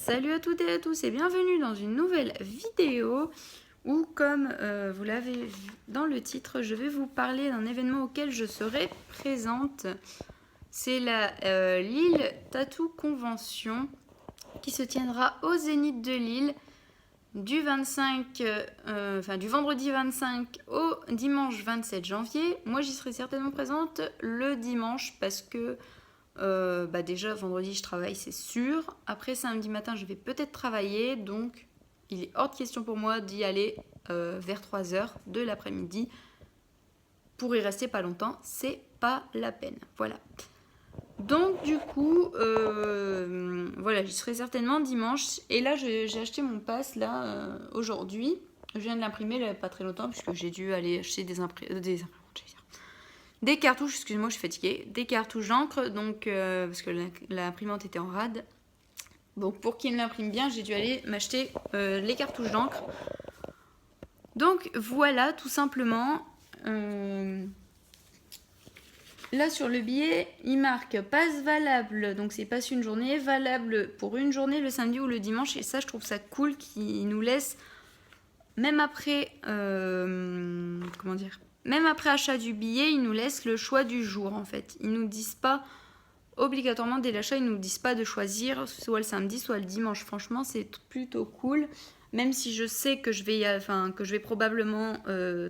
Salut à toutes et à tous et bienvenue dans une nouvelle vidéo où, comme vous l'avez vu dans le titre, je vais vous parler d'un événement auquel je serai présente. C'est la Lille Tattoo Convention qui se tiendra au Zénith de Lille du du vendredi 25 au dimanche 27 janvier. Moi, j'y serai certainement présente le dimanche parce que déjà vendredi je travaille, c'est sûr. Après samedi matin je vais peut-être travailler, donc il est hors de question pour moi d'y aller vers 3h de l'après-midi. Pour y rester pas longtemps, c'est pas la peine. Voilà. Donc du coup, voilà, j'y serai certainement dimanche. Et là j'ai acheté mon pass là aujourd'hui. Je viens de l'imprimer là, pas très longtemps puisque j'ai dû aller acheter des cartouches, excusez-moi, je suis fatiguée, des cartouches d'encre, donc parce que l'imprimante était en rade. Donc pour qu'il me l'imprime bien, j'ai dû aller m'acheter les cartouches d'encre. Donc voilà, tout simplement. Là sur le billet, il marque passe valable, donc c'est passe une journée, valable pour une journée le samedi ou le dimanche. Et ça, je trouve ça cool qu'il nous laisse, même après, comment dire, même après achat du billet, ils nous laissent le choix du jour en fait. Ils nous disent pas obligatoirement dès l'achat, ils nous disent pas de choisir soit le samedi, soit le dimanche. Franchement, c'est plutôt cool. Même si je sais que je vais probablement,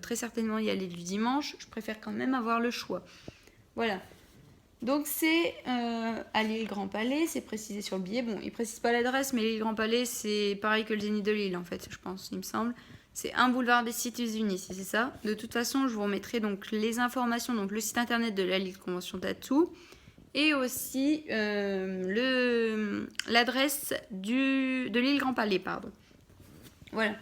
très certainement y aller du dimanche, je préfère quand même avoir le choix. Voilà. Donc c'est à Lille Grand Palais, c'est précisé sur le billet. Bon, ils précisent pas l'adresse, mais Lille Grand Palais, c'est pareil que le Zénith de Lille en fait, je pense, il me semble. C'est un boulevard des Cités-Unis, c'est ça. De toute façon, je vous remettrai donc les informations, donc le site internet de la Lille Convention Tattoo et aussi l'adresse de Lille Grand Palais, pardon. Voilà.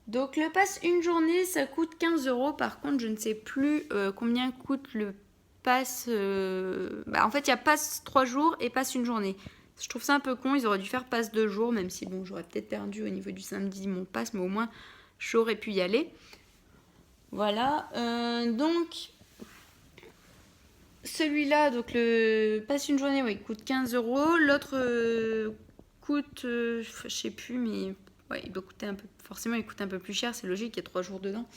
Donc le pass une journée, ça coûte 15 €. Par contre, je ne sais plus combien coûte le pass. En fait, il y a pass 3 jours et pass une journée. Je trouve ça un peu con, ils auraient dû faire pass 2 jours, même si bon, j'aurais peut-être perdu au niveau du samedi mon pass, mais au moins j'aurais pu y aller. Voilà. Donc celui-là, donc le passe une journée, ouais, il coûte 15 €. L'autre coûte, je sais plus, mais ouais, il doit coûter un peu. Forcément, il coûte un peu plus cher, c'est logique, il y a 3 jours dedans.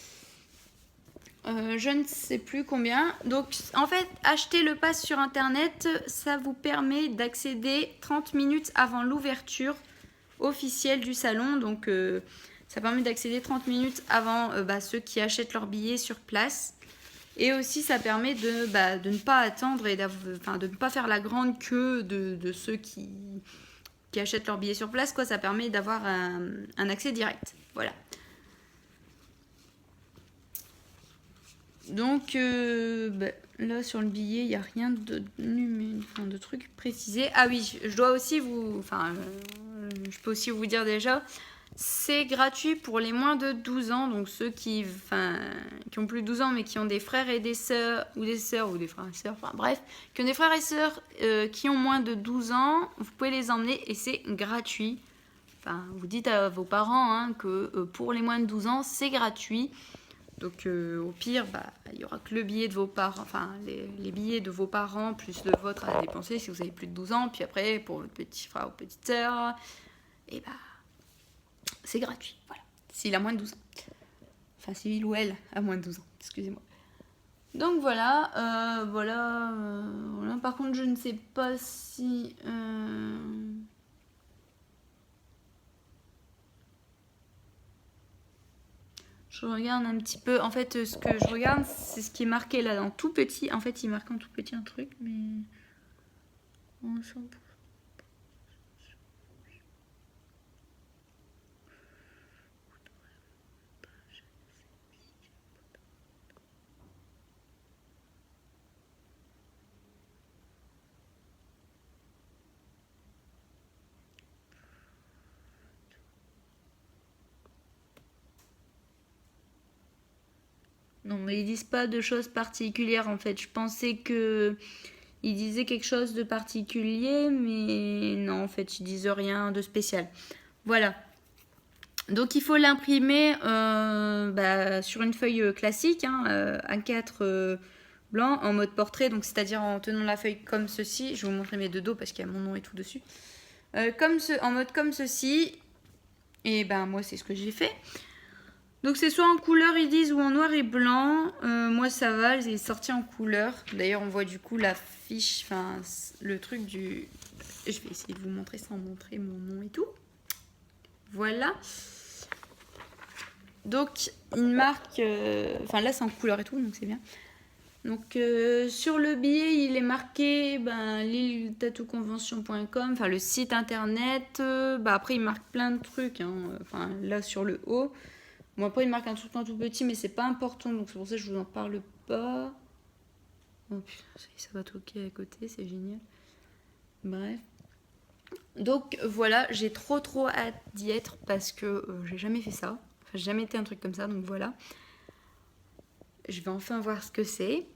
Je ne sais plus combien. Donc, en fait, acheter le pass sur internet, ça vous permet d'accéder 30 minutes avant l'ouverture officielle du salon. Donc, ça permet d'accéder 30 minutes avant ceux qui achètent leur billet sur place. Et aussi, ça permet de ne pas attendre et de ne pas faire la grande queue de ceux qui achètent leur billet sur place. Quoi. Ça permet d'avoir un accès direct. Voilà. Donc, là, sur le billet, il n'y a rien de trucs précisés. Ah oui, je dois aussi je peux aussi vous dire déjà, c'est gratuit pour les moins de 12 ans, donc ceux qui ont plus de 12 ans mais qui ont des frères et des sœurs, ou des sœurs ou des frères et sœurs, enfin bref, qui ont des frères et sœurs qui ont moins de 12 ans, vous pouvez les emmener et c'est gratuit. Enfin, vous dites à vos parents que pour les moins de 12 ans, c'est gratuit. Donc au pire, il n'y aura que le billet de vos parents, enfin les billets de vos parents plus le vôtre à dépenser si vous avez plus de 12 ans. Puis après, pour votre petit frère ou petite sœur, c'est gratuit. Voilà. S'il a moins de 12 ans. Enfin, s'il ou elle a moins de 12 ans, excusez-moi. Donc voilà, voilà. Par contre, je ne sais pas si... Je regarde un petit peu. En fait, ce que je regarde, c'est ce qui est marqué là en tout petit. En fait, il marque en tout petit un truc, mais... On s'en fout. Non, mais ils disent pas de choses particulières en fait. Je pensais que ils disaient quelque chose de particulier, mais non, en fait, ils disent rien de spécial. Voilà. Donc il faut l'imprimer sur une feuille classique, A4 blanc, en mode portrait, donc c'est-à-dire en tenant la feuille comme ceci. Je vais vous montrer mes deux dos parce qu'il y a mon nom et tout dessus. en mode comme ceci. Et ben moi c'est ce que j'ai fait. Donc c'est soit en couleur ils disent ou en noir et blanc. Moi ça va, j'ai sorti en couleur. D'ailleurs on voit du coup la fiche, enfin le truc du... Je vais essayer de vous montrer sans montrer mon nom et tout. Voilà. Donc il marque... Enfin là c'est en couleur et tout donc c'est bien. Donc sur le billet il est marqué lilletatoconvention.com, enfin le site internet. Après il marque plein de trucs, hein. Enfin là sur le haut. Bon après il marque un truc en tout petit mais c'est pas important donc c'est pour ça que je vous en parle pas. Oh putain ça va toquer à côté, c'est génial. Bref. Donc voilà, j'ai trop hâte d'y être parce que j'ai jamais fait ça. Enfin j'ai jamais été un truc comme ça donc voilà. Je vais enfin voir ce que c'est.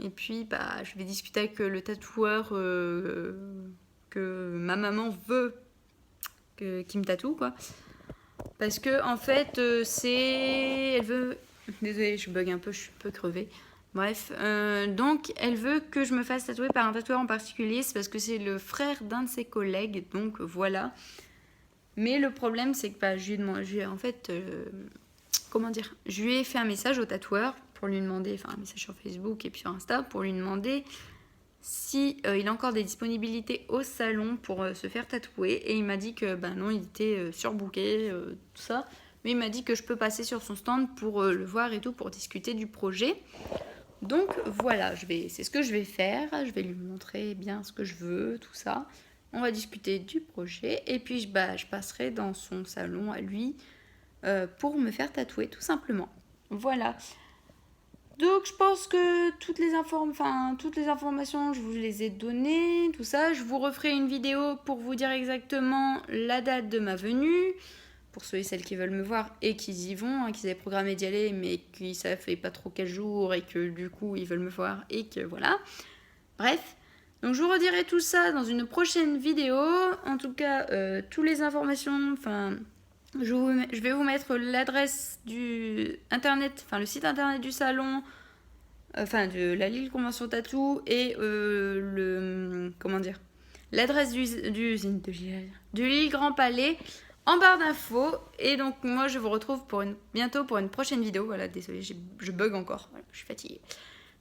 Et puis, je vais discuter avec le tatoueur que ma maman veut qu'il me tatoue, quoi. Parce que, en fait, elle veut... Désolée, je bug un peu, je suis un peu crevée. Bref, donc, elle veut que je me fasse tatouer par un tatoueur en particulier. C'est parce que c'est le frère d'un de ses collègues, donc voilà. Mais le problème, c'est que je lui ai demandé... En fait... comment dire, je lui ai fait un message au tatoueur pour lui demander, enfin un message sur Facebook et puis sur Insta pour lui demander si il a encore des disponibilités au salon pour se faire tatouer et il m'a dit que non il était surbooké tout ça, mais il m'a dit que je peux passer sur son stand pour le voir et tout pour discuter du projet. Donc voilà, c'est ce que je vais faire, je vais lui montrer bien ce que je veux, tout ça. On va discuter du projet et puis je passerai dans son salon à lui pour me faire tatouer tout simplement. Voilà. Donc je pense que toutes les informations je vous les ai données, tout ça. Je vous referai une vidéo pour vous dire exactement la date de ma venue. Pour ceux et celles qui veulent me voir et qui y vont, hein, qui avaient programmé d'y aller mais qui ne savent pas trop quel jour et que du coup ils veulent me voir et que voilà. Bref. Donc je vous redirai tout ça dans une prochaine vidéo. En tout cas, toutes les informations, je vais vous mettre l'adresse du internet, enfin le site internet du salon, de la Lille Convention Tattoo et l'adresse du Lille Grand Palais en barre d'infos. Et donc moi je vous retrouve bientôt pour une prochaine vidéo. Voilà, désolé, je bug encore, voilà, je suis fatiguée.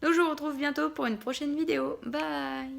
Donc je vous retrouve bientôt pour une prochaine vidéo. Bye.